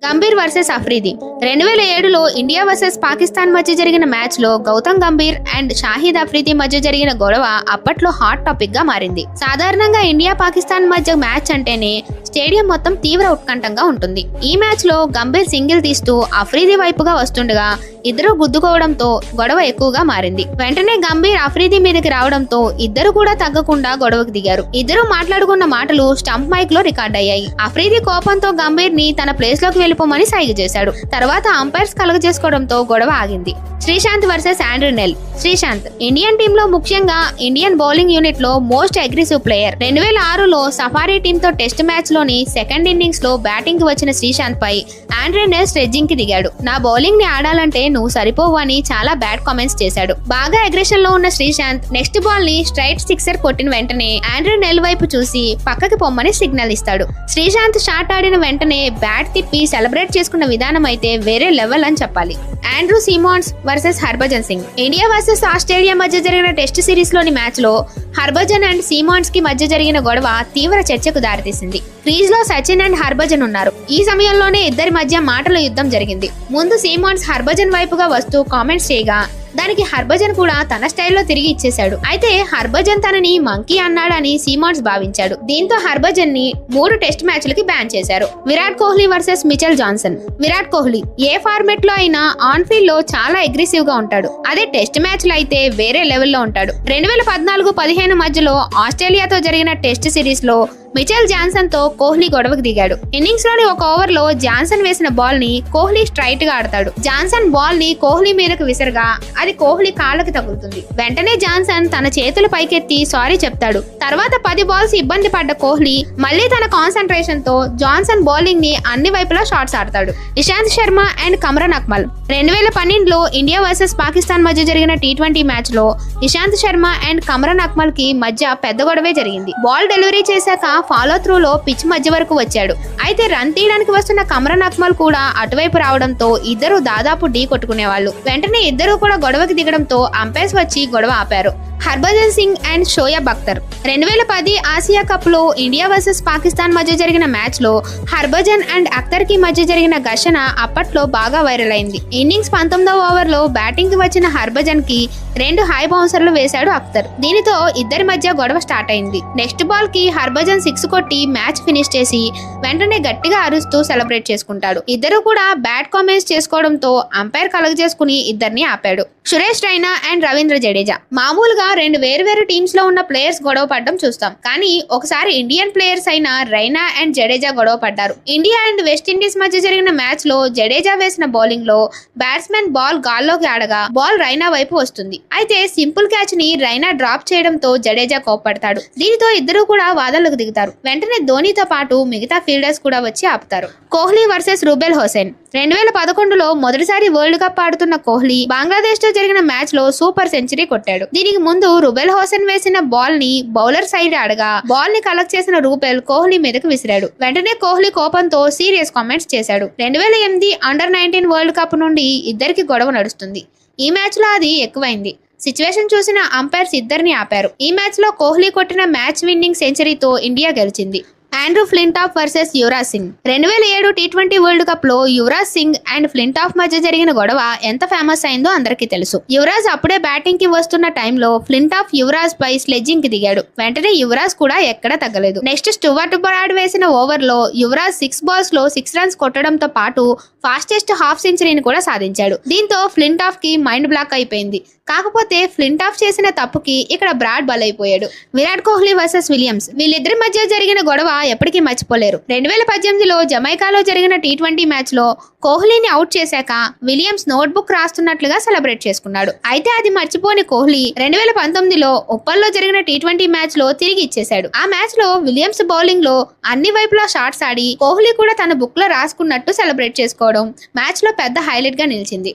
Gambhir versus Afridi 2007లో India versus Pakistan మధ్య జరిగిన మ్యాచ్ లో గౌతమ్ గంభీర్ అండ్ షాహిద్ అఫ్రీది మధ్య జరిగిన గొడవ అప్పట్లో హాట్ టాపిక్ గా మారింది. సాధారణంగా ఇండియా పాకిస్తాన్ మధ్య మ్యాచ్ అంటేనే స్టేడియం మొత్తం తీవ్ర ఉత్కంఠంగా ఉంటుంది. ఈ మ్యాచ్ లో గంభీర్ సింగిల్ తీస్తూ అఫ్రీది వైపుగా వస్తుండగా ఇద్దరు గుద్దుకోవడంతో గొడవ ఎక్కువగా మారింది. వెంటనే గంభీర్ అఫ్రీది మీదకి రావడంతో ఇద్దరు కూడా తగ్గకుండా గొడవకు దిగారు. ఇద్దరు మాట్లాడుకున్న మాటలు స్టంప్ మైక్ లో రికార్డ్ అయ్యాయి. అఫ్రీది కోపంతో గంభీర్ ని తన ప్లేస్ లోకి వెళ్ళిపోమని సైగ చేశాడు. తర్వాత అంపైర్స్ కలగజేసుకోవడంతో గొడవ ఆగింది. Sreesanth versus Andrew Nel. Sreesanth Indian team లో ముఖ్యంగా ఇండియన్ బౌలింగ్ యూనిట్ లో మోస్ట్ అగ్రెసివ్ ప్లేయర్. 2006లో సఫారీ టీమ్ తో టెస్ట్ మ్యాచ్ లోని సెకండ్ ఇన్నింగ్స్ లో బ్యాటింగ్ కి వచ్చిన శ్రీశాంత్ పై ఆండ్రూ నెల్ స్లెడ్జింగ్ కి దిగాడు. నా బౌలింగ్ ని ఆడాలంటే నువ్వు సరిపోవు అని చాలా బ్యాడ్ కామెంట్స్ చేశాడు. బాగా అగ్రెషన్ లో ఉన్న శ్రీశాంత్ నెక్స్ట్ బాల్ ని స్ట్రైట్ సిక్సర్ కొట్టిన వెంటనే ఆండ్రూ నెల్ వైపు చూసి పక్కకి పొమ్మని సిగ్నల్ ఇస్తాడు. శ్రీశాంత్ షాట్ ఆడిన వెంటనే బ్యాట్ తిప్పి సెలబ్రేట్ చేసుకున్న విధానం అయితే వేరే లెవెల్ అని చెప్పాలి. Andrew Symonds versus Harbhajan Singh. India versus Australia మధ్య జరిగిన టెస్ట్ సిరీస్ లోని మ్యాచ్ లో హర్భజన్ అండ్ సిమోన్స్ కి మధ్య జరిగిన గొడవ తీవ్ర చర్చకు దారితీసింది. క్రీజ్ లో సచిన్ అండ్ హర్భజన్ ఉన్నారు. ఈ సమయంలోనే ఇద్దరి మధ్య మాటల యుద్ధం జరిగింది. ముందు సిమోన్స్ హర్భజన్ వైపుగా వస్తూ కామెంట్స్ చేయగా దానికి హర్భజన్ కూడా తన స్టైల్లో తిరిగి ఇచ్చేశాడు. అయితే హర్భజన్ తనని మంకీ అన్నాడని సిమోన్స్ భావించాడు. దీంతో హర్భజన్ ని 3 టెస్ట్ మ్యాచ్లకి బ్యాన్ చేశారు. Virat Kohli versus Mitchell Johnson. Virat Kohli ఏ ఫార్మెట్ లో అయినా ఆన్ ఫీల్డ్ లో చాలా అగ్రెసివ్ గా ఉంటాడు. అదే టెస్ట్ మ్యాచ్ లో అయితే వేరే లెవెల్లో ఉంటాడు. 2014-15 మధ్యలో ఆస్ట్రేలియాతో జరిగిన టెస్ట్ సిరీస్ లో మిచెల్ జాన్సన్ తో కోహ్లీ గొడవకు దిగాడు. ఇన్నింగ్స్ లోని ఒక ఓవర్ లో జాన్సన్ వేసిన బాల్ ని కోహ్లీ స్ట్రైట్ గా ఆడతాడు. జాన్సన్ బాల్ ని కోహ్లీ మీదకు విసరగా అది కోహ్లీ కాళ్ళకి తగులుతుంది. వెంటనే జాన్సన్ తన చేతులు పైకెత్తి సారీ చెప్తాడు. తర్వాత 10 బాల్స్ ఇబ్బంది పడ్డ కోహ్లీ మళ్ళీ తన కాన్సంట్రేషన్ తో జాన్సన్ బౌలింగ్ ని అన్ని వైపులా షాట్స్ ఆడతాడు. ఇషాంత్ శర్మ అండ్ కమ్రాన్ అక్మల్. 2012లో ఇండియా వర్సెస్ పాకిస్తాన్ మధ్య జరిగిన T20 మ్యాచ్ లో ఇషాంత్ శర్మ అండ్ కమ్రాన్ అక్మల్ కి మధ్య పెద్ద గొడవే జరిగింది. బాల్ డెలివరీ చేశాక ఫాలో త్రూ లో పిచ్ మధ్య వరకు వచ్చాడు. అయితే రన్ తీయడానికి వస్తున్న కమ్రాన్ అక్మల్ కూడా అటువైపు రావడంతో ఇద్దరు దాదాపు ఢీ కొట్టుకునేవాళ్ళు. వెంటనే ఇద్దరు కూడా గొడవకి దిగడంతో అంపైర్స్ వచ్చి గొడవ ఆపారు. Harbhajan Singh and Shoaib Akhtar. 2010 Asia cup లో ఇండియా వర్సెస్ పాకిస్తాన్ మధ్య జరిగిన మ్యాచ్ లో హర్భజన్ అండ్ అఖ్తర్ కి మధ్య జరిగిన ఘర్షణ అప్పట్లో బాగా వైరల్ అయింది. ఇన్నింగ్స్ 19వ ఓవర్ లో బ్యాటింగ్ కి వచ్చిన హర్భజన్ కి 2 హై బౌన్సర్లు వేశాడు అఖ్తర్. దీనితో ఇద్దరి మధ్య గొడవ స్టార్ట్ అయింది. నెక్స్ట్ బాల్ కి హర్భజన్ 6 కొట్టి మ్యాచ్ ఫినిష్ చేసి వెంటనే గట్టిగా అరుస్తూ సెలబ్రేట్ చేసుకుంటాడు. ఇద్దరు కూడా బ్యాడ్ కామెంట్స్ చేసుకోవడంతో అంపైర్ కలగజేసుకుని ఇద్దరిని ఆపాడు. సురేష్ రైనా అండ్ రవీంద్ర జడేజా. మామూలుగా 2 వేర్వేరు టీమ్స్ లో ఉన్న ప్లేయర్స్ గొడవ పడడం చూస్తాం. కానీ ఒకసారి ఇండియన్ ప్లేయర్స్ అయిన రైనా అండ్ జడేజా గొడవ పడ్డారు. ఇండియా అండ్ వెస్టిండీస్ మధ్య జరిగిన మ్యాచ్ లో జడేజా వేసిన బౌలింగ్ లో బ్యాట్స్మెన్ బాల్ గాల్లోకి ఆడగా బాల్ రైనా వైపు వస్తుంది. అయితే సింపుల్ క్యాచ్ ని రైనా డ్రాప్ చేయడంతో జడేజా కోప్పడతాడు. దీనితో ఇద్దరు కూడా వాదనలకు దిగుతారు. వెంటనే ధోనీతో పాటు మిగతా ఫీల్డర్స్ కూడా వచ్చి ఆపుతారు. కోహ్లీ వర్సెస్ రూబెల్ హుసేన్. 2011లో మొదటిసారి వరల్డ్ కప్ ఆడుతున్న కోహ్లీ బంగ్లాదేశ్ తో జరిగిన మ్యాచ్ లో సూపర్ సెంచరీ కొట్టాడు. దీనికి ముందు రూబెల్ హుసేన్ వేసిన బాల్ ని బౌలర్ సైడ్ ఆడగా బాల్ ని కలెక్ట్ చేసిన రూబెల్ కోహ్లీ మీదకు విసిరాడు. వెంటనే కోహ్లీ కోపంతో సీరియస్ కామెంట్స్ చేశాడు. 2008 అండర్-19 వరల్డ్ కప్ నుండి ఇద్దరికి గొడవ నడుస్తుంది. ఈ మ్యాచ్ లో అది ఎక్కువైంది. సిచ్యువేషన్ చూసిన అంపైర్స్ ఇద్దరిని ఆపారు. ఈ మ్యాచ్ లో కోహ్లీ కొట్టిన మ్యాచ్ విన్నింగ్ సెంచరీతో ఇండియా గెలిచింది. Andrew Flintoff versus Yuvraj Singh. 2007 T20 world cup లో యువరాజ్ సింగ్ అండ్ ఫ్లింటాఫ్ మధ్య జరిగిన గొడవ ఎంత ఫేమస్ అయిందో అందరికీ తెలుసు. యువరాజ్ అప్పుడే బ్యాటింగ్ కి వస్తున్న టైంలో ఫ్లింటాఫ్ యువరాజ్ పై స్లెడ్జింగ్ కి దిగాడు. వెంటనే యువరాజ్ కూడా ఎక్కడా తగ్గలేదు. నెక్స్ట్ స్టూవర్ట్ బ్రాడ్ వేసిన ఓవర్ లో యువరాజ్ 6 బాల్స్ లో 6 రన్స్ కొట్టడంతో పాటు ఫాస్టెస్ట్ హాఫ్ సెంచరీని కూడా సాధించాడు. దీంతో ఫ్లింటాఫ్ కి మైండ్ బ్లాక్ అయిపోయింది. కాకపోతే ఫ్లింటాఫ్ చేసిన తప్పుకి ఇక్కడ బ్రాడ్ బలైపోయాడు. Virat Kohli versus Williams. వీళ్ళిద్దరి మధ్య జరిగిన గొడవ ఎప్పటికీ మర్చిపోలేరు. 2018లో జమైకాలో జరిగిన T20 మ్యాచ్ లో కోహ్లీని అవుట్ చేశాక విలియమ్స్ నోట్బుక్ రాస్తున్నట్లుగా సెలబ్రేట్ చేసుకున్నాడు. అయితే అది మర్చిపోని కోహ్లీ 2019లో ఉప్పల్లో జరిగిన T20 మ్యాచ్ లో తిరిగి ఇచ్చేశాడు. ఆ మ్యాచ్ లో విలియమ్స్ బౌలింగ్ లో అన్ని వైపులా షాట్స్ ఆడి కోహ్లీ కూడా తన బుక్ లో రాసుకున్నట్టు సెలబ్రేట్ చేసుకోవడం మ్యాచ్ లో పెద్ద హైలైట్ గా నిలిచింది.